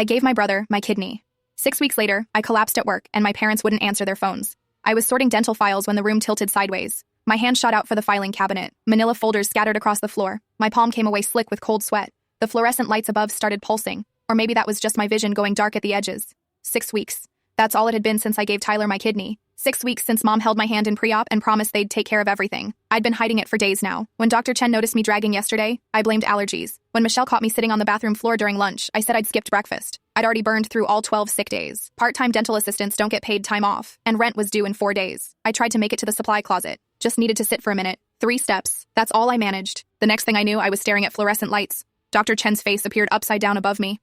I gave my brother my kidney. 6 weeks later, I collapsed at work and my parents wouldn't answer their phones. I was sorting dental files when the room tilted sideways. My hand shot out for the filing cabinet. Manila folders scattered across the floor. My palm came away slick with cold sweat. The fluorescent lights above started pulsing. Or maybe that was just my vision going dark at the edges. 6 weeks. That's all it had been since I gave Tyler my kidney. 6 weeks since Mom held my hand in pre-op and promised they'd take care of everything. I'd been hiding it for days now. When Dr. Chen noticed me dragging yesterday, I blamed allergies. When Michelle caught me sitting on the bathroom floor during lunch, I said I'd skipped breakfast. I'd already burned through all 12 sick days. Part-time dental assistants don't get paid time off, and rent was due in 4 days. I tried to make it to the supply closet. Just needed to sit for a minute. 3 steps. That's all I managed. The next thing I knew, I was staring at fluorescent lights. Dr. Chen's face appeared upside down above me.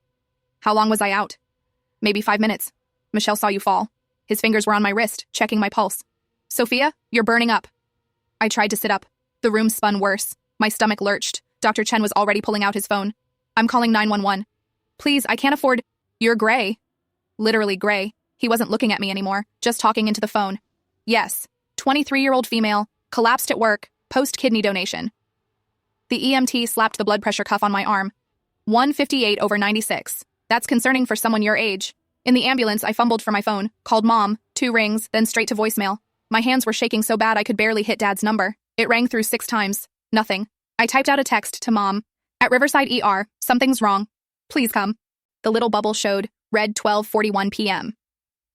How long was I out? Maybe 5 minutes. Michelle saw you fall. His fingers were on my wrist, checking my pulse. Sophia, you're burning up. I tried to sit up. The room spun worse. My stomach lurched. Dr. Chen was already pulling out his phone. I'm calling 911. Please, I can't afford... You're gray. Literally gray. He wasn't looking at me anymore, just talking into the phone. Yes. 23-year-old female, collapsed at work, post-kidney donation. The EMT slapped the blood pressure cuff on my arm. 158/96. That's concerning for someone your age. In the ambulance, I fumbled for my phone, called Mom, 2 rings, then straight to voicemail. My hands were shaking so bad I could barely hit Dad's number. It rang through 6 times. Nothing. I typed out a text to Mom. At Riverside ER, something's wrong. Please come. The little bubble showed, read 12:41 p.m.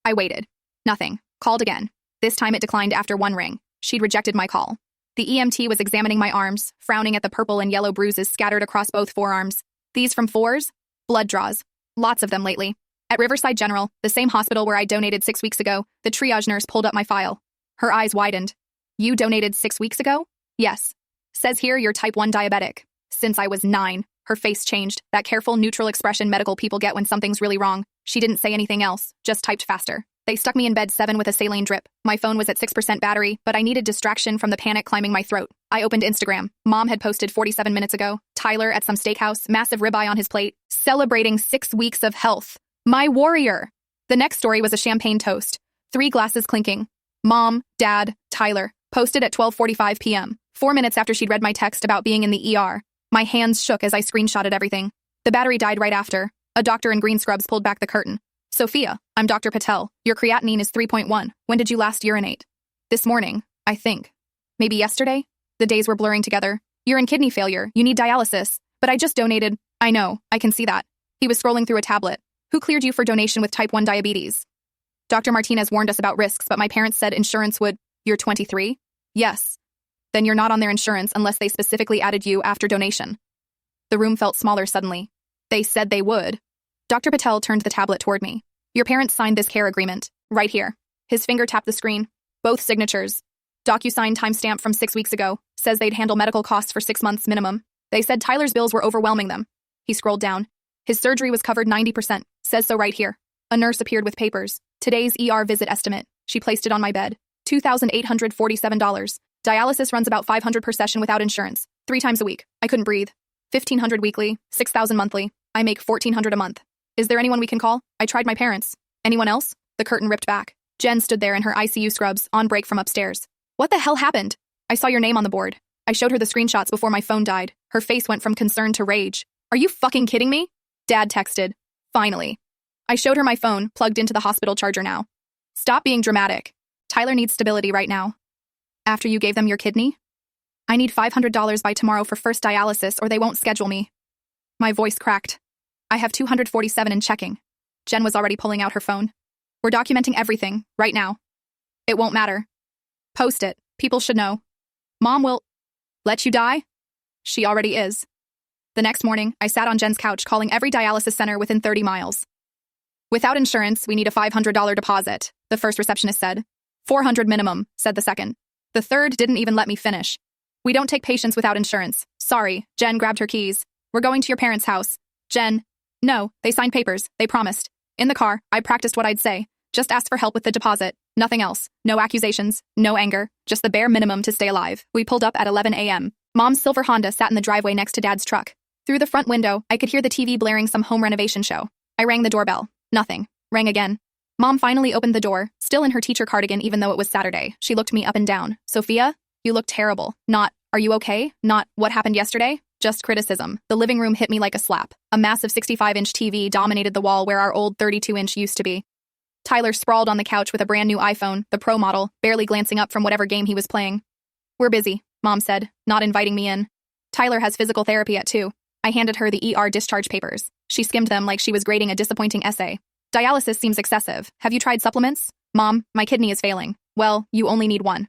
I waited. Nothing. Called again. This time it declined after 1 ring. She'd rejected my call. The EMT was examining my arms, frowning at the purple and yellow bruises scattered across both forearms. These from 4s? Blood draws. Lots of them lately. At Riverside General, the same hospital where I donated 6 weeks ago, the triage nurse pulled up my file. Her eyes widened. You donated 6 weeks ago? Yes. Says here you're type 1 diabetic. Since I was 9. Her face changed, that careful, neutral expression medical people get when something's really wrong. She didn't say anything else, just typed faster. They stuck me in bed 7 with a saline drip. My phone was at 6% battery, but I needed distraction from the panic climbing my throat. I opened Instagram. Mom had posted 47 minutes ago. Tyler at some steakhouse, massive ribeye on his plate, celebrating 6 weeks of health. My warrior! The next story was a champagne toast. 3 glasses clinking. Mom, Dad, Tyler. Posted at 12:45 p.m. 4 minutes after she'd read my text about being in the ER. My hands shook as I screenshotted everything. The battery died right after. A doctor in green scrubs pulled back the curtain. Sophia, I'm Dr. Patel. Your creatinine is 3.1. When did you last urinate? This morning, I think. Maybe yesterday? The days were blurring together. You're in kidney failure. You need dialysis. But I just donated. I know. I can see that. He was scrolling through a tablet. Who cleared you for donation with type 1 diabetes? Dr. Martinez warned us about risks, but my parents said insurance would... You're 23? Yes. Then you're not on their insurance unless they specifically added you after donation. The room felt smaller suddenly. They said they would. Dr. Patel turned the tablet toward me. Your parents signed this care agreement. Right here. His finger tapped the screen. Both signatures. DocuSign timestamp from 6 weeks ago. Says they'd handle medical costs for 6 months minimum. They said Tyler's bills were overwhelming them. He scrolled down. His surgery was covered 90%. Says so right here. A nurse appeared with papers. Today's ER visit estimate. She placed it on my bed. $2,847. Dialysis runs about $500 per session without insurance. 3 times a week. I couldn't breathe. $1,500 weekly. $6,000 monthly. I make $1,400 a month. Is there anyone we can call? I tried my parents. Anyone else? The curtain ripped back. Jen stood there in her ICU scrubs, on break from upstairs. What the hell happened? I saw your name on the board. I showed her the screenshots before my phone died. Her face went from concern to rage. Are you fucking kidding me? Dad texted. Finally. I showed her my phone, plugged into the hospital charger now. Stop being dramatic. Tyler needs stability right now. After you gave them your kidney? I need $500 by tomorrow for first dialysis or they won't schedule me. My voice cracked. I have $247 in checking. Jen was already pulling out her phone. We're documenting everything, right now. It won't matter. Post it. People should know. Mom will... let you die? She already is. The next morning, I sat on Jen's couch calling every dialysis center within 30 miles. Without insurance, we need a $500 deposit, the first receptionist said. $400 minimum, said the second. The third didn't even let me finish. We don't take patients without insurance. Sorry, Jen grabbed her keys. We're going to your parents' house. Jen. No, they signed papers, they promised. In the car, I practiced what I'd say. Just asked for help with the deposit. Nothing else. No accusations, no anger, just the bare minimum to stay alive. We pulled up at 11 a.m. Mom's silver Honda sat in the driveway next to Dad's truck. Through the front window, I could hear the TV blaring some home renovation show. I rang the doorbell. Nothing. Rang again. Mom finally opened the door, still in her teacher cardigan even though it was Saturday. She looked me up and down. Sophia, you look terrible. Not, are you okay? Not, what happened yesterday? Just criticism. The living room hit me like a slap. A massive 65-inch TV dominated the wall where our old 32-inch used to be. Tyler sprawled on the couch with a brand new iPhone, the Pro model, barely glancing up from whatever game he was playing. "We're busy," Mom said, not inviting me in. "Tyler has physical therapy at 2. I handed her the ER discharge papers. She skimmed them like she was grading a disappointing essay. "Dialysis seems excessive. Have you tried supplements?" "Mom, my kidney is failing." "Well, you only need one."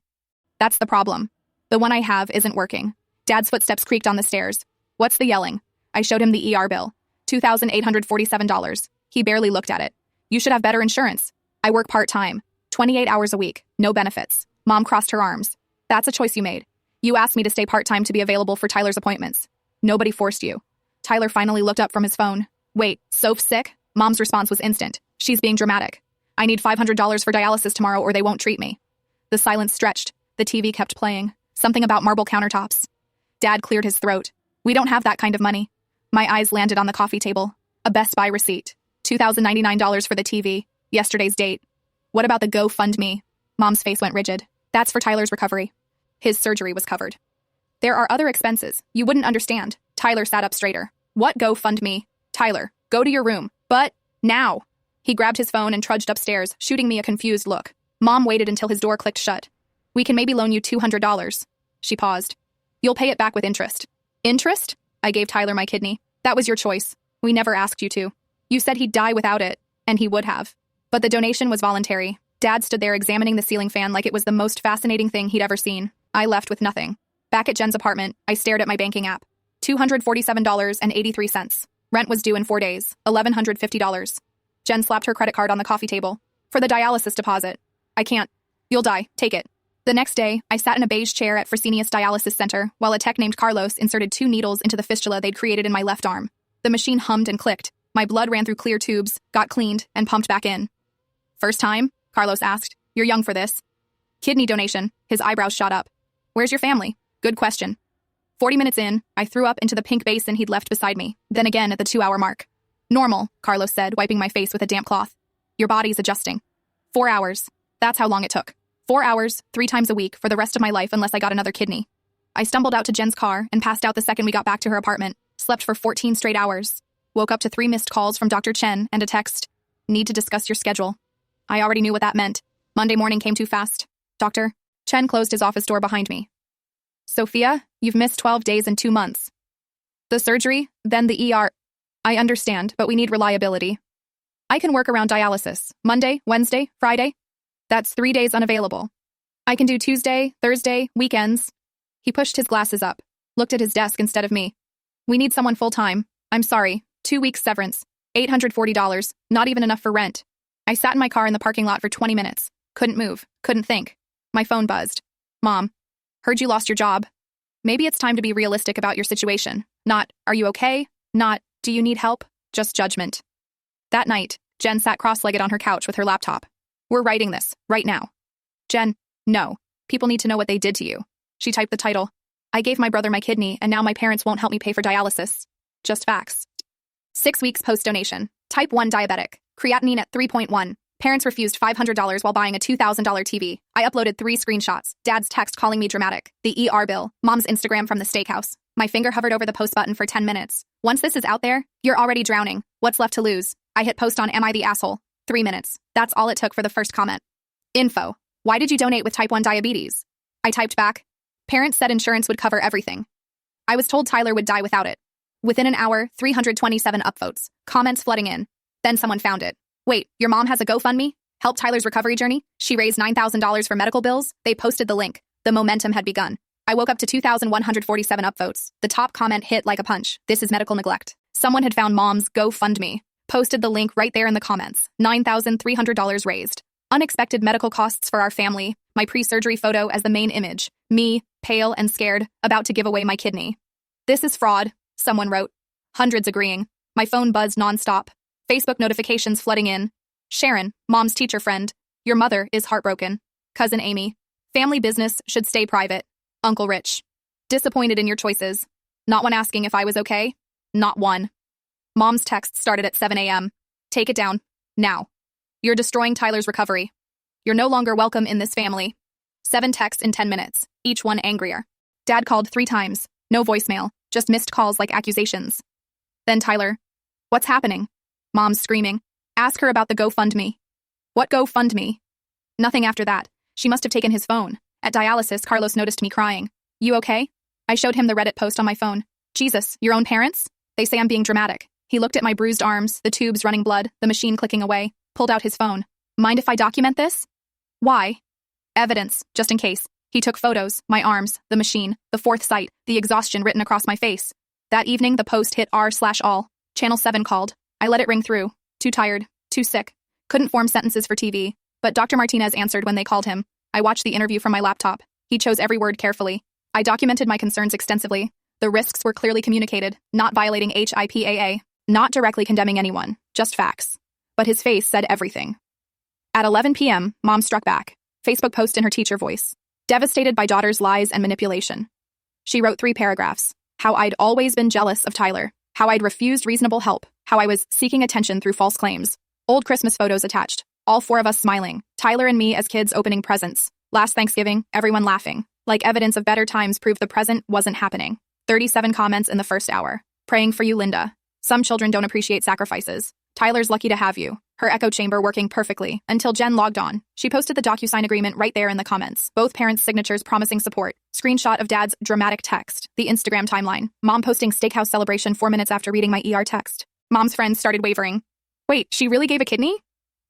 "That's the problem. The one I have isn't working." Dad's footsteps creaked on the stairs. "What's the yelling?" I showed him the ER bill. $2,847. He barely looked at it. "You should have better insurance." "I work part-time. 28 hours a week. No benefits." Mom crossed her arms. "That's a choice you made. You asked me to stay part-time to be available for Tyler's appointments. Nobody forced you." Tyler finally looked up from his phone. "Wait, Soph's sick?" Mom's response was instant. "She's being dramatic. I need $500 for dialysis tomorrow or they won't treat me." The silence stretched. The TV kept playing. Something about marble countertops. Dad cleared his throat. "We don't have that kind of money." My eyes landed on the coffee table. A Best Buy receipt. $2,099 for the TV. Yesterday's date. "What about the GoFundMe?" Mom's face went rigid. "That's for Tyler's recovery. His surgery was covered." "There are other expenses. You wouldn't understand." Tyler sat up straighter. "What GoFundMe?" "Tyler, go to your room." "But, now." He grabbed his phone and trudged upstairs, shooting me a confused look. Mom waited until his door clicked shut. "We can maybe loan you $200. She paused. "You'll pay it back with interest." "Interest?" I gave Tyler my kidney. "That was your choice. We never asked you to. You said he'd die without it, and he would have. But the donation was voluntary." Dad stood there examining the ceiling fan like it was the most fascinating thing he'd ever seen. I left with nothing. Back at Jen's apartment, I stared at my banking app. $247.83. Rent was due in 4 days. $1,150. Jen slapped her credit card on the coffee table. "For the dialysis deposit." "I can't." "You'll die. Take it." The next day, I sat in a beige chair at FreshStoriesDaily Dialysis Center while a tech named Carlos inserted 2 needles into the fistula they'd created in my left arm. The machine hummed and clicked. My blood ran through clear tubes, got cleaned, and pumped back in. "First time?" Carlos asked. "You're young for this." "Kidney donation." His eyebrows shot up. "Where's your family?" "Good question." 40 minutes in, I threw up into the pink basin he'd left beside me, then again at the 2-hour mark. "Normal," Carlos said, wiping my face with a damp cloth. "Your body's adjusting." 4 hours. That's how long it took. 4 hours, 3 times a week, for the rest of my life unless I got another kidney. I stumbled out to Jen's car and passed out the second we got back to her apartment. Slept for 14 straight hours. Woke up to 3 missed calls from Dr. Chen and a text. "Need to discuss your schedule." I already knew what that meant. Monday morning came too fast. "Doctor." Chen closed his office door behind me. "Sophia, you've missed 12 days and 2 months. The surgery, then the ER. I understand, but we need reliability. I can work around dialysis. Monday, Wednesday, Friday. That's 3 days unavailable. I can do Tuesday, Thursday, weekends." He pushed his glasses up, looked at his desk instead of me. "We need someone full-time. I'm sorry. 2 weeks severance. $840, not even enough for rent." I sat in my car in the parking lot for 20 minutes. Couldn't move, couldn't think. My phone buzzed. "Mom, heard you lost your job. Maybe it's time to be realistic about your situation. Not, are you okay? Not, do you need help? Just judgment." That night, Jen sat cross-legged on her couch with her laptop. "We're writing this, right now." "Jen, no. People need to know what they did to you." She typed the title. "I gave my brother my kidney, and now my parents won't help me pay for dialysis." Just facts. 6 weeks post-donation. Type 1 diabetic. Creatinine at 3.1. Parents refused $500 while buying a $2,000 TV. I uploaded 3 screenshots. Dad's text calling me dramatic. The ER bill. Mom's Instagram from the steakhouse. My finger hovered over the post button for 10 minutes. Once this is out there, you're already drowning. What's left to lose? I hit post on Am I the Asshole? 3 minutes. That's all it took for the first comment. Info. Why did you donate with type 1 diabetes? I typed back. Parents said insurance would cover everything. I was told Tyler would die without it. Within an hour, 327 upvotes. Comments flooding in. Then someone found it. Wait, your mom has a GoFundMe? Help Tyler's recovery journey? She raised $9,000 for medical bills? They posted the link. The momentum had begun. I woke up to 2,147 upvotes. The top comment hit like a punch. "This is medical neglect." Someone had found Mom's GoFundMe. Posted the link right there in the comments. $9,300 raised. Unexpected medical costs for our family. My pre-surgery photo as the main image. Me, pale and scared, about to give away my kidney. "This is fraud," someone wrote. Hundreds agreeing. My phone buzzed nonstop. Facebook notifications flooding in. Sharon, Mom's teacher friend. "Your mother is heartbroken." Cousin Amy. "Family business should stay private." Uncle Rich. "Disappointed in your choices." Not one asking if I was okay. Not one. Mom's text started at 7 a.m. "Take it down. Now. You're destroying Tyler's recovery. You're no longer welcome in this family." 7 texts in 10 minutes, each one angrier. Dad called 3 times. No voicemail. just missed calls like accusations. Then Tyler, what's happening? Mom's screaming. Ask her about the GoFundMe. What GoFundMe? Nothing after that. She must have taken his phone. At dialysis, Carlos noticed me crying. You okay? I showed him the Reddit post on my phone. Jesus, your own parents? They say I'm being dramatic. He looked at my bruised arms, the tubes running blood, the machine clicking away, pulled out his phone. Mind if I document this? Why? Evidence, just in case. He took photos, my arms, the machine, the fourth sight, the exhaustion written across my face. That evening, the post hit r/all. Channel 7 called. I let it ring through. Too tired, too sick. Couldn't form sentences for TV. But Dr. Martinez answered when they called him. I watched the interview from my laptop. He chose every word carefully. I documented my concerns extensively. The risks were clearly communicated, not violating HIPAA, not directly condemning anyone, just facts. But his face said everything. At 11 p.m., Mom struck back. Facebook post in her teacher voice. Devastated by daughter's lies and manipulation. She wrote 3 paragraphs. How I'd always been jealous of Tyler. How I'd refused reasonable help. How I was seeking attention through false claims. Old Christmas photos attached. All 4 of us smiling. Tyler and me as kids opening presents. Last Thanksgiving, everyone laughing. Like evidence of better times proved the present wasn't happening. 37 comments in the first hour. Praying for you, Linda. Some children don't appreciate sacrifices. Tyler's lucky to have you. Her echo chamber working perfectly, until Jen logged on. She posted the DocuSign agreement right there in the comments. Both parents' signatures promising support. Screenshot of Dad's dramatic text. The Instagram timeline. Mom posting steakhouse celebration 4 minutes after reading my ER text. Mom's friends started wavering. Wait, she really gave a kidney?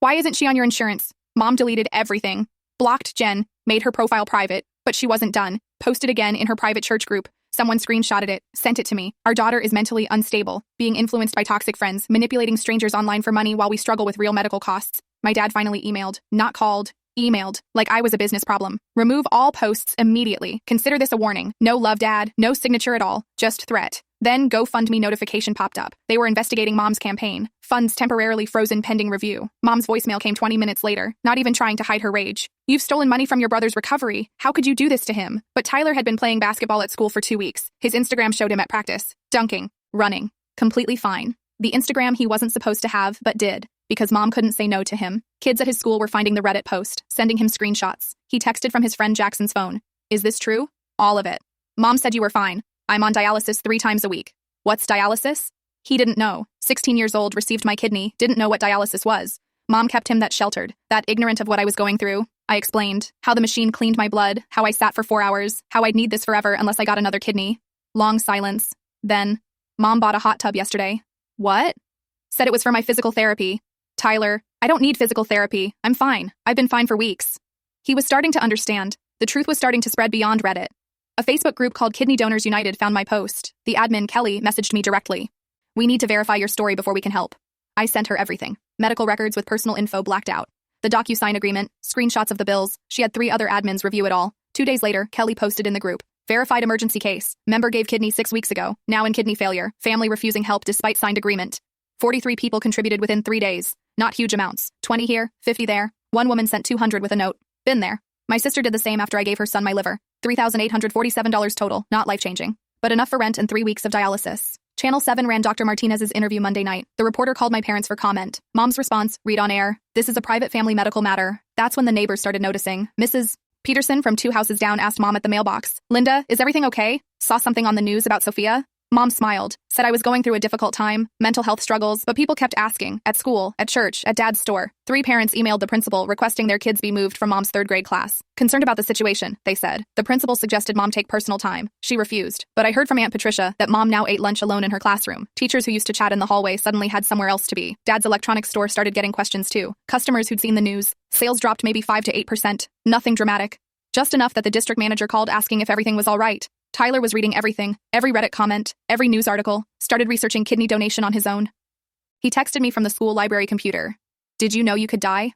Why isn't she on your insurance? Mom deleted everything. Blocked Jen, made her profile private, but she wasn't done. Posted again in her private church group. Someone screenshotted it, sent it to me. Our daughter is mentally unstable, being influenced by toxic friends, manipulating strangers online for money while we struggle with real medical costs. My dad finally emailed, not called, emailed, like I was a business problem. Remove all posts immediately. Consider this a warning. No love, Dad, no signature at all, just threat. Then GoFundMe notification popped up. They were investigating Mom's campaign. Funds temporarily frozen pending review. Mom's voicemail came 20 minutes later, not even trying to hide her rage. You've stolen money from your brother's recovery. How could you do this to him? But Tyler had been playing basketball at school for 2 weeks. His Instagram showed him at practice, dunking, running, completely fine. The Instagram he wasn't supposed to have, but did, because Mom couldn't say no to him. Kids at his school were finding the Reddit post, sending him screenshots. He texted from his friend Jackson's phone. Is this true? All of it. Mom said you were fine. I'm on dialysis 3 times a week. What's dialysis? He didn't know. 16 years old, received my kidney, didn't know what dialysis was. Mom kept him that sheltered, that ignorant of what I was going through. I explained how the machine cleaned my blood, how I sat for 4 hours, how I'd need this forever unless I got another kidney. Long silence. Then, Mom bought a hot tub yesterday. What? Said it was for my physical therapy. Tyler, I don't need physical therapy. I'm fine. I've been fine for weeks. He was starting to understand. The truth was starting to spread beyond Reddit. A Facebook group called Kidney Donors United found my post. The admin, Kelly, messaged me directly. We need to verify your story before we can help. I sent her everything. Medical records with personal info blacked out. The DocuSign agreement, screenshots of the bills. She had 3 other admins review it all. 2 days later, Kelly posted in the group. Verified emergency case. Member gave kidney 6 weeks ago. Now in kidney failure. Family refusing help despite signed agreement. 43 people contributed within 3 days. Not huge amounts. 20 here, 50 there. One woman sent 200 with a note. Been there. My sister did the same after I gave her son my liver. $3,847 total, not life-changing. But enough for rent and 3 weeks of dialysis. Channel 7 ran Dr. Martinez's interview Monday night. The reporter called my parents for comment. Mom's response, read on air. This is a private family medical matter. That's when the neighbors started noticing. Mrs. Peterson from 2 houses down asked Mom at the mailbox. Linda, is everything okay? Saw something on the news about Sophia? Mom smiled, said I was going through a difficult time, mental health struggles, but people kept asking, at school, at church, at Dad's store. 3 parents emailed the principal requesting their kids be moved from Mom's 3rd grade class. Concerned about the situation, they said. The principal suggested Mom take personal time. She refused. But I heard from Aunt Patricia that Mom now ate lunch alone in her classroom. Teachers who used to chat in the hallway suddenly had somewhere else to be. Dad's electronics store started getting questions too. Customers who'd seen the news. Sales dropped maybe 5 to 8%. Nothing dramatic. Just enough that the district manager called asking if everything was all right. Tyler was reading everything, every Reddit comment, every news article, started researching kidney donation on his own. He texted me from the school library computer. Did you know you could die?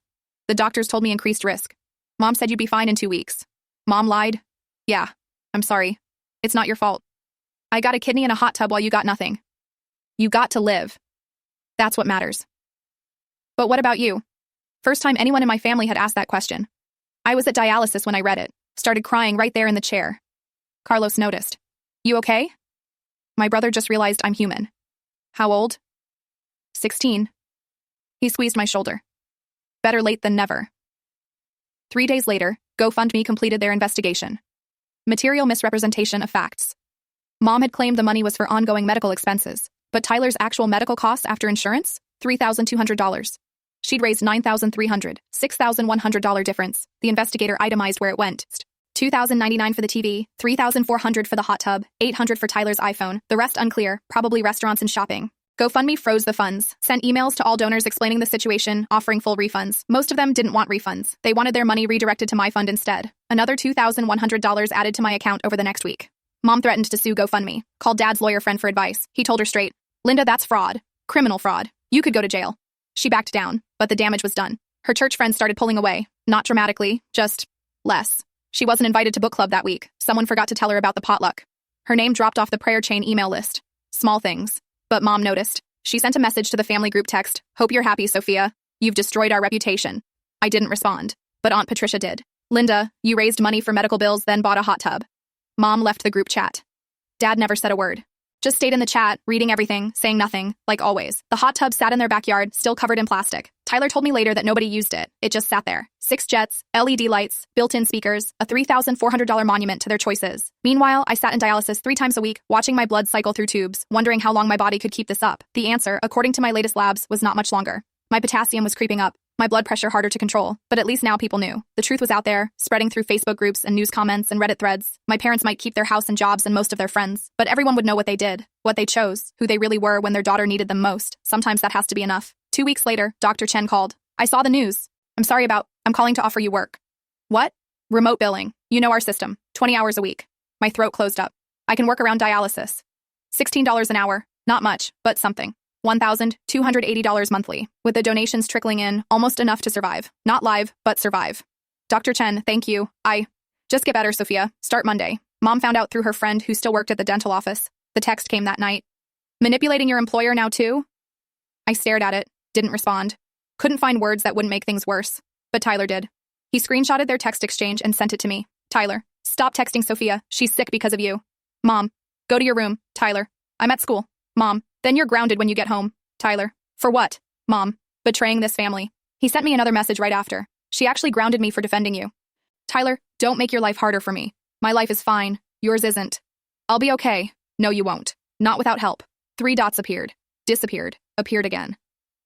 The doctors told me increased risk. Mom said you'd be fine in 2 weeks. Mom lied. Yeah, I'm sorry. It's not your fault. I got a kidney and a hot tub while you got nothing. You got to live. That's what matters. But what about you? First time anyone in my family had asked that question. I was at dialysis when I read it, started crying right there in the chair. Carlos noticed. You okay? My brother just realized I'm human. How old? 16. He squeezed my shoulder. Better late than never. 3 days later, GoFundMe completed their investigation. Material misrepresentation of facts. Mom had claimed the money was for ongoing medical expenses, but Tyler's actual medical costs after insurance? $3,200. She'd raised $9,300, $6,100 difference. The investigator itemized where it went. $2,099 for the TV, $3,400 for the hot tub, $800 for Tyler's iPhone, the rest unclear, probably restaurants and shopping. GoFundMe froze the funds, sent emails to all donors explaining the situation, offering full refunds. Most of them didn't want refunds. They wanted their money redirected to my fund instead. Another $2,100 added to my account over the next week. Mom threatened to sue GoFundMe, called Dad's lawyer friend for advice. He told her straight, "Linda, that's fraud. Criminal fraud. You could go to jail." She backed down, but the damage was done. Her church friends started pulling away, not dramatically, just less. She wasn't invited to book club that week. Someone forgot to tell her about the potluck. Her name dropped off the prayer chain email list. Small things. But Mom noticed. She sent a message to the family group text, "Hope you're happy, Sophia. You've destroyed our reputation." I didn't respond, but Aunt Patricia did. "Linda, you raised money for medical bills, then bought a hot tub." Mom left the group chat. Dad never said a word. Just stayed in the chat, reading everything, saying nothing, like always. The hot tub sat in their backyard, still covered in plastic. Tyler told me later that nobody used it. It just sat there. 6 jets, LED lights, built-in speakers, a $3,400 monument to their choices. Meanwhile, I sat in dialysis 3 times a week, watching my blood cycle through tubes, wondering how long my body could keep this up. The answer, according to my latest labs, was not much longer. My potassium was creeping up, my blood pressure harder to control, but at least now people knew. The truth was out there, spreading through Facebook groups and news comments and Reddit threads. My parents might keep their house and jobs and most of their friends, but everyone would know what they did, what they chose, who they really were when their daughter needed them most. Sometimes that has to be enough. 2 weeks later, Dr. Chen called. "I saw the news. I'm calling to offer you work." "What?" "Remote billing. You know our system. 20 hours a week." My throat closed up. "I can work around dialysis." $16 an hour. Not much, but something. $1,280 monthly, with the donations trickling in, almost enough to survive. Not live, but survive. "Dr. Chen, thank you. Just get better, Sophia. Start Monday." Mom found out through her friend who still worked at the dental office. The text came that night. "Manipulating your employer now too?" I stared at it, didn't respond. Couldn't find words that wouldn't make things worse. But Tyler did. He screenshotted their text exchange and sent it to me. "Tyler, stop texting Sophia. She's sick because of you." "Mom, go to your room." "Tyler, I'm at school." "Mom, then you're grounded when you get home." "Tyler, for what?" "Mom, betraying this family." He sent me another message right after. "She actually grounded me for defending you." "Tyler, don't make your life harder for me. My life is fine. Yours isn't." "I'll be okay." "No, you won't. Not without help." 3 dots appeared. Disappeared. Appeared again.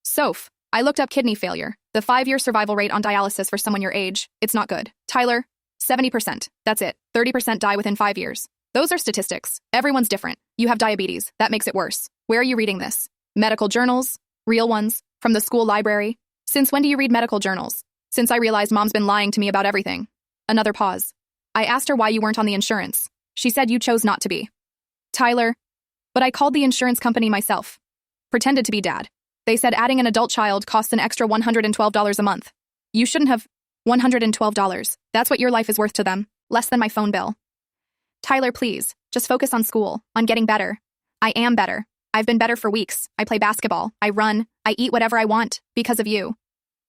"Soph, I looked up kidney failure. The 5-year survival rate on dialysis for someone your age. It's not good." "Tyler, 70%. That's it. 30% die within 5 years. Those are statistics. Everyone's different. You have diabetes. That makes it worse. Where are you reading this? Medical journals? Real ones? From the school library? Since when do you read medical journals?" "Since I realized Mom's been lying to me about everything." Another pause. "I asked her why you weren't on the insurance. She said you chose not to be." "Tyler, but I called the insurance company myself. Pretended to be Dad. They said adding an adult child costs an extra $112 a month. You shouldn't have." $112. That's what your life is worth to them. Less than my phone bill." "Tyler, please, just focus on school, on getting better." "I am better. I've been better for weeks. I play basketball. I run. I eat whatever I want, because of you."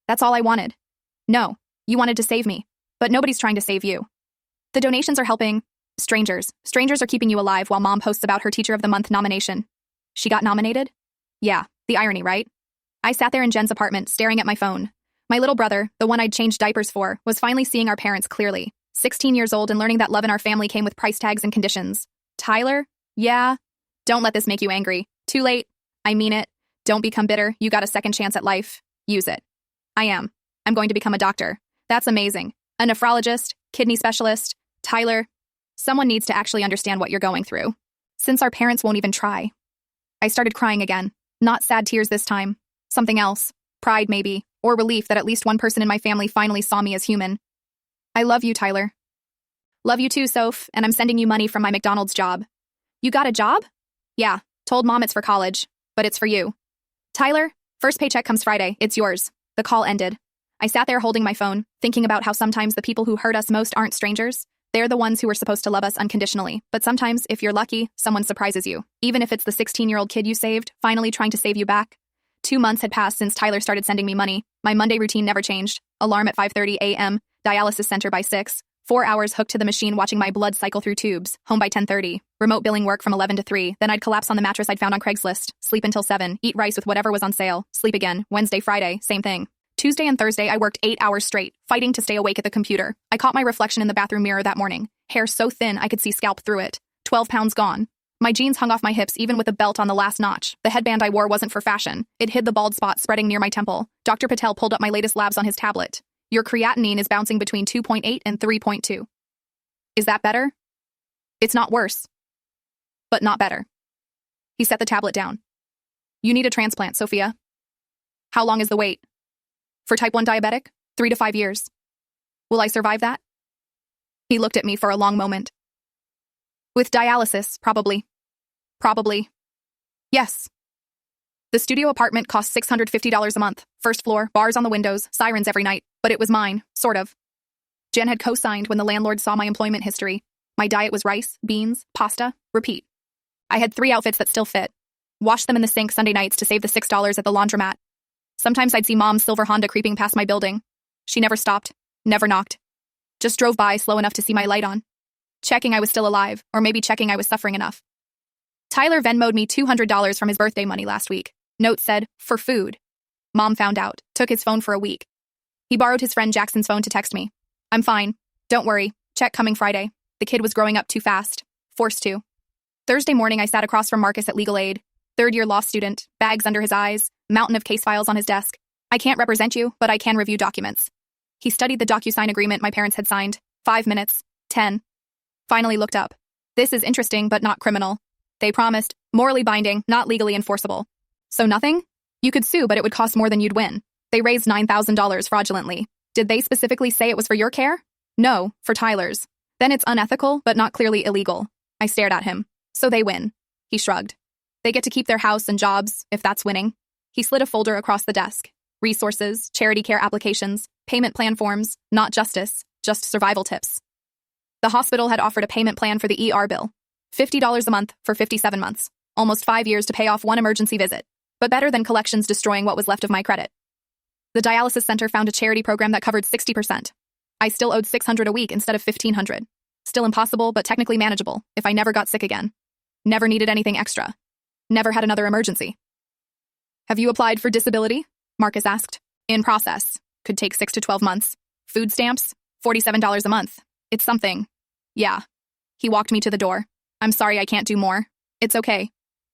"That's all I wanted." "No, you wanted to save me. But nobody's trying to save you. The donations are helping strangers. Strangers are keeping you alive while Mom posts about her Teacher of the Month nomination." "She got nominated?" "Yeah, the irony, right?" I sat there in Jen's apartment, staring at my phone. My little brother, the one I'd changed diapers for, was finally seeing our parents clearly. 16 years old and learning that love in our family came with price tags and conditions. "Tyler? Yeah? Don't let this make you angry. Too late. I mean it. Don't become bitter. You got a second chance at life. Use it." I am. I'm going to become a doctor. That's amazing. A nephrologist, kidney specialist. Tyler, someone needs to actually understand what you're going through. Since our parents won't even try. I started crying again. Not sad tears this time. Something else. Pride, maybe. Or relief that at least one person in my family finally saw me as human. "I love you, Tyler." "Love you too, Soph, and I'm sending you money from my McDonald's job." "You got a job?" "Yeah. Told Mom it's for college, but it's for you." "Tyler, first paycheck comes Friday. It's yours." The call ended. I sat there holding my phone, thinking about how sometimes the people who hurt us most aren't strangers. They're the ones who are supposed to love us unconditionally. But sometimes, if you're lucky, someone surprises you. Even if it's the 16-year-old kid you saved, finally trying to save you back. 2 months had passed since Tyler started sending me money. My Monday routine never changed. Alarm at 5:30 a.m., dialysis center by 6, 4 hours hooked to the machine watching my blood cycle through tubes, home by 10:30, remote billing work from 11 to 3, then I'd collapse on the mattress I'd found on Craigslist, sleep until 7, eat rice with whatever was on sale, sleep again, Wednesday, Friday, same thing. Tuesday and Thursday I worked 8 hours straight, fighting to stay awake at the computer. I caught my reflection in the bathroom mirror that morning, hair so thin I could see scalp through it, 12 pounds gone. My jeans hung off my hips even with the belt on the last notch. The headband I wore wasn't for fashion. It hid the bald spot spreading near my temple. Dr. Patel pulled up my latest labs on his tablet. Your creatinine is bouncing between 2.8 and 3.2. Is that better? It's not worse, but not better. He set the tablet down. You need a transplant, Sophia. How long is the wait? For type 1 diabetic? 3 to 5 years. Will I survive that? He looked at me for a long moment. With dialysis, probably. Probably. Yes. The studio apartment cost $650 a month. First floor, bars on the windows, sirens every night, but it was mine, sort of. Jen had co-signed when the landlord saw my employment history. My diet was rice, beans, pasta, repeat. I had 3 outfits that still fit. Washed them in the sink Sunday nights to save the $6 at the laundromat. Sometimes I'd see Mom's silver Honda creeping past my building. She never stopped, never knocked. Just drove by slow enough to see my light on. Checking I was still alive, or maybe checking I was suffering enough. Tyler Venmo'd me $200 from his birthday money last week. Note said, for food. Mom found out, took his phone for a week. He borrowed his friend Jackson's phone to text me. I'm fine. Don't worry. Check coming Friday. The kid was growing up too fast. Forced to. Thursday morning, I sat across from Marcus at Legal Aid. Third-year law student, bags under his eyes, mountain of case files on his desk. I can't represent you, but I can review documents. He studied the DocuSign agreement my parents had signed. 5 minutes. 10. Finally looked up. This is interesting, but not criminal. They promised, morally binding, not legally enforceable. So nothing? You could sue, but it would cost more than you'd win. They raised $9,000 fraudulently. Did they specifically say it was for your care? No, for Tyler's. Then it's unethical, but not clearly illegal. I stared at him. So they win. He shrugged. They get to keep their house and jobs, if that's winning. He slid a folder across the desk. Resources, charity care applications, payment plan forms, not justice, just survival tips. The hospital had offered a payment plan for the ER bill. $50 a month for 57 months. Almost 5 years to pay off 1 emergency visit. But better than collections destroying what was left of my credit. The dialysis center found a charity program that covered 60%. I still owed $600 a week instead of $1,500. Still impossible, but technically manageable, if I never got sick again. Never needed anything extra. Never had another emergency. Have you applied for disability? Marcus asked. In process. Could take 6 to 12 months. Food stamps? $47 a month. It's something. Yeah. He walked me to the door. I'm sorry I can't do more. It's okay.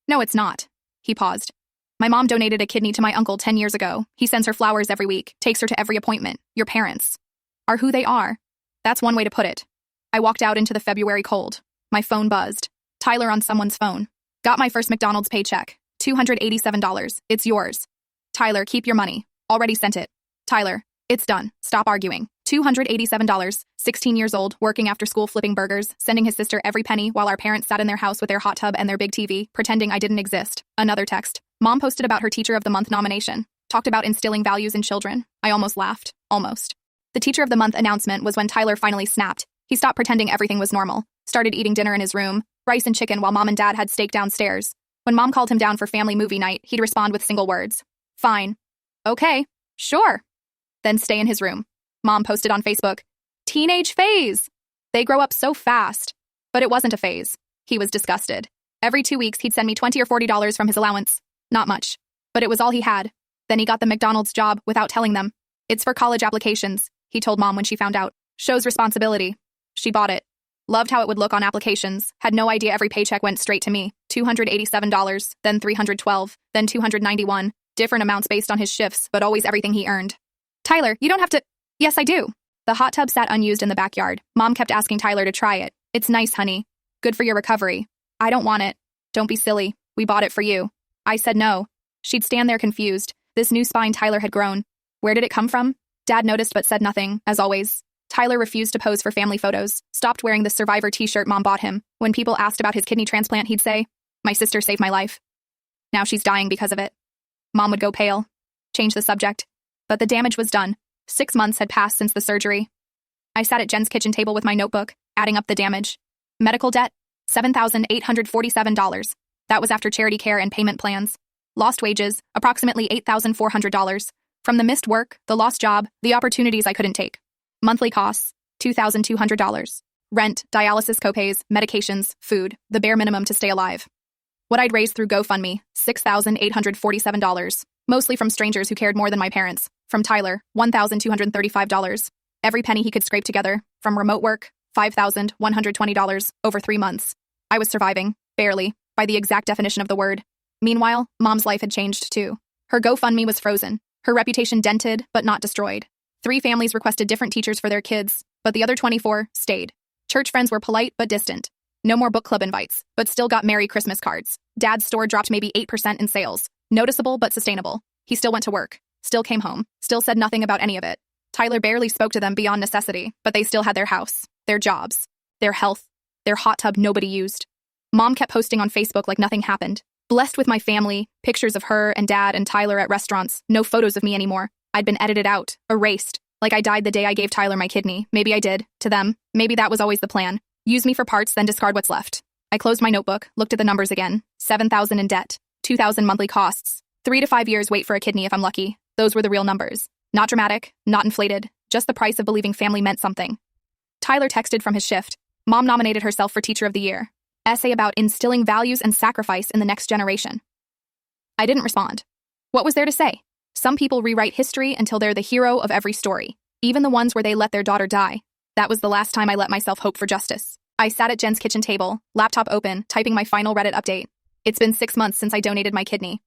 No, it's not. He paused. My mom donated a kidney to my uncle 10 years ago. He sends her flowers every week, takes her to every appointment. Your parents are who they are. That's one way to put it. I walked out into the February cold. My phone buzzed. Tyler on someone's phone. Got my first McDonald's paycheck. $287. It's yours. Tyler, keep your money. Already sent it. Tyler, it's done. Stop arguing. $287. 16 years old, working after school flipping burgers, sending his sister every penny while our parents sat in their house with their hot tub and their big TV, pretending I didn't exist. Another text. Mom posted about her Teacher of the Month nomination. Talked about instilling values in children. I almost laughed. Almost. The Teacher of the Month announcement was when Tyler finally snapped. He stopped pretending everything was normal. Started eating dinner in his room. Rice and chicken while Mom and Dad had steak downstairs. When Mom called him down for family movie night, he'd respond with single words. Fine. Okay. Sure. Then stay in his room. Mom posted on Facebook. Teenage phase. They grow up so fast. But it wasn't a phase. He was disgusted. Every 2 weeks, he'd send me $20 or $40 from his allowance. Not much. But it was all he had. Then he got the McDonald's job without telling them. It's for college applications, he told Mom when she found out. Shows responsibility. She bought it. Loved how it would look on applications. Had no idea every paycheck went straight to me. $287, then $312, then $291. Different amounts based on his shifts, but always everything he earned. Tyler, you don't have to... Yes, I do. The hot tub sat unused in the backyard. Mom kept asking Tyler to try it. It's nice, honey. Good for your recovery. I don't want it. Don't be silly. We bought it for you. I said no. She'd stand there confused. This new spine Tyler had grown. Where did it come from? Dad noticed but said nothing, as always. Tyler refused to pose for family photos, stopped wearing the Survivor t-shirt Mom bought him. When people asked about his kidney transplant, he'd say, my sister saved my life. Now she's dying because of it. Mom would go pale, change the subject. But the damage was done. 6 months had passed since the surgery. I sat at Jen's kitchen table with my notebook, adding up the damage. Medical debt, $7,847. That was after charity care and payment plans. Lost wages, approximately $8,400. From the missed work, the lost job, the opportunities I couldn't take. Monthly costs, $2,200. Rent, dialysis copays, medications, food, the bare minimum to stay alive. What I'd raised through GoFundMe, $6,847. Mostly from strangers who cared more than my parents. From Tyler, $1,235. Every penny he could scrape together. From remote work, $5,120 over 3 months. I was surviving, Barely, by the exact definition of the word. Meanwhile, Mom's life had changed too. Her GoFundMe was frozen, her reputation dented but not destroyed. 3 families requested different teachers for their kids, but the other 24 stayed. Church friends were polite but distant. No more book club invites, but still got Merry Christmas cards. Dad's store dropped maybe 8% in sales. Noticeable but sustainable. He still went to work, still came home, still said nothing about any of it. Tyler barely spoke to them beyond necessity, but they still had their house, their jobs, their health, their hot tub nobody used. Mom kept posting on Facebook like nothing happened. Blessed with my family, pictures of her and Dad and Tyler at restaurants, no photos of me anymore. I'd been edited out, erased, like I died the day I gave Tyler my kidney. Maybe I did, to them. Maybe that was always the plan. Use me for parts, then discard what's left. I closed my notebook, looked at the numbers again. $7,000 in debt, $2,000 monthly costs. 3 to 5 years wait for a kidney if I'm lucky. Those were the real numbers. Not dramatic, not inflated, just the price of believing family meant something. Tyler texted from his shift. Mom nominated herself for Teacher of the Year. Essay about instilling values and sacrifice in the next generation. I didn't respond. What was there to say? Some people rewrite history until they're the hero of every story, even the ones where they let their daughter die. That was the last time I let myself hope for justice. I sat at Jen's kitchen table, laptop open, typing my final Reddit update. It's been 6 months since I donated my kidney.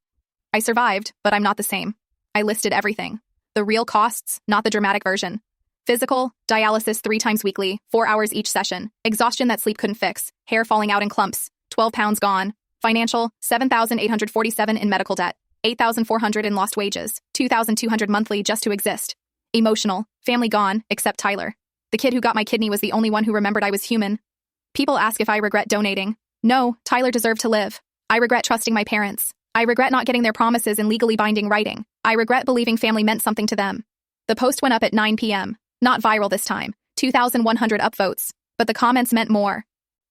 I survived, but I'm not the same. I listed everything. The real costs, not the dramatic version. Physical, dialysis 3 times weekly, 4 hours each session. Exhaustion that sleep couldn't fix. Hair falling out in clumps. 12 pounds gone. Financial, $7,847 in medical debt. $8,400 in lost wages. $2,200 monthly just to exist. Emotional, family gone, except Tyler. The kid who got my kidney was the only one who remembered I was human. People ask if I regret donating. No, Tyler deserved to live. I regret trusting my parents. I regret not getting their promises in legally binding writing. I regret believing family meant something to them. The post went up at 9 p.m. Not viral this time. 2,100 upvotes. But the comments meant more.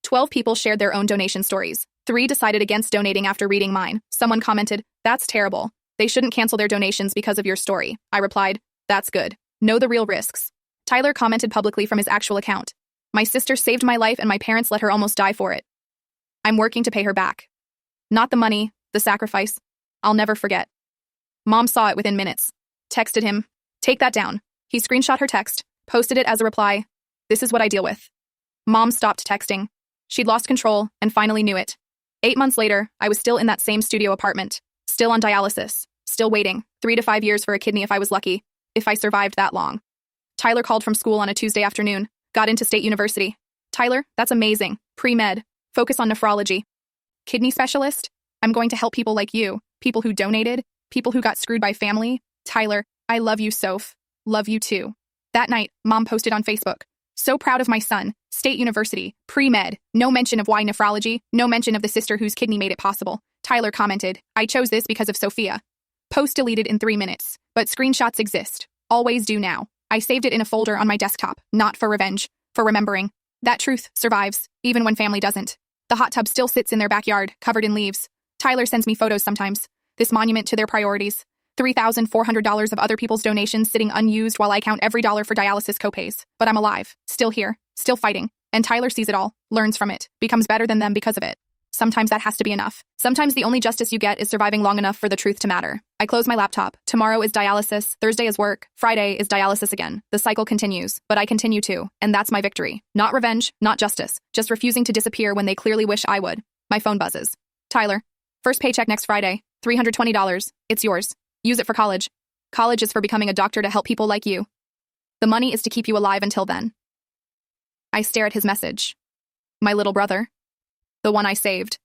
12 people shared their own donation stories. 3 decided against donating after reading mine. Someone commented, "That's terrible. They shouldn't cancel their donations because of your story." I replied, "That's good. Know the real risks." Tyler commented publicly from his actual account. "My sister saved my life and my parents let her almost die for it. I'm working to pay her back. Not the money, the sacrifice. I'll never forget." Mom saw it within minutes. Texted him, "Take that down." He screenshot her text, posted it as a reply. "This is what I deal with." Mom stopped texting. She'd lost control and finally knew it. 8 months later, I was still in that same studio apartment, still on dialysis, still waiting, 3 to 5 years for a kidney if I was lucky, if I survived that long. Tyler called from school on a Tuesday afternoon, got into State University. "Tyler, that's amazing. Pre-med. Focus on nephrology. Kidney specialist? I'm going to help people like you, people who donated, people who got screwed by family. Tyler, I love you, Soph. Love you too." That night, Mom posted on Facebook, "So proud of my son. State University. Pre-med. No mention of why nephrology. No mention of the sister whose kidney made it possible." Tyler commented, "I chose this because of Sophia." Post deleted in 3 minutes, but screenshots exist. Always do now. I saved it in a folder on my desktop, not for revenge, for remembering. That truth survives, even when family doesn't. The hot tub still sits in their backyard, covered in leaves. Tyler sends me photos sometimes. This monument to their priorities. $3,400 of other people's donations sitting unused while I count every dollar for dialysis copays. But I'm alive, still here, still fighting. And Tyler sees it all, learns from it, becomes better than them because of it. Sometimes that has to be enough. Sometimes the only justice you get is surviving long enough for the truth to matter. I close my laptop. Tomorrow is dialysis, Thursday is work, Friday is dialysis again. The cycle continues, but I continue too, and that's my victory. Not revenge, not justice, just refusing to disappear when they clearly wish I would. My phone buzzes. "Tyler, first paycheck next Friday, $320. It's yours. Use it for college. College is for becoming a doctor to help people like you. The money is to keep you alive until then." I stare at his message. My little brother. The one I saved.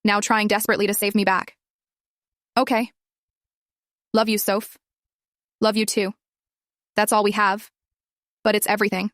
Now trying desperately to save me back. Okay. Love you, Soph. Love you too. That's all we have. But it's everything.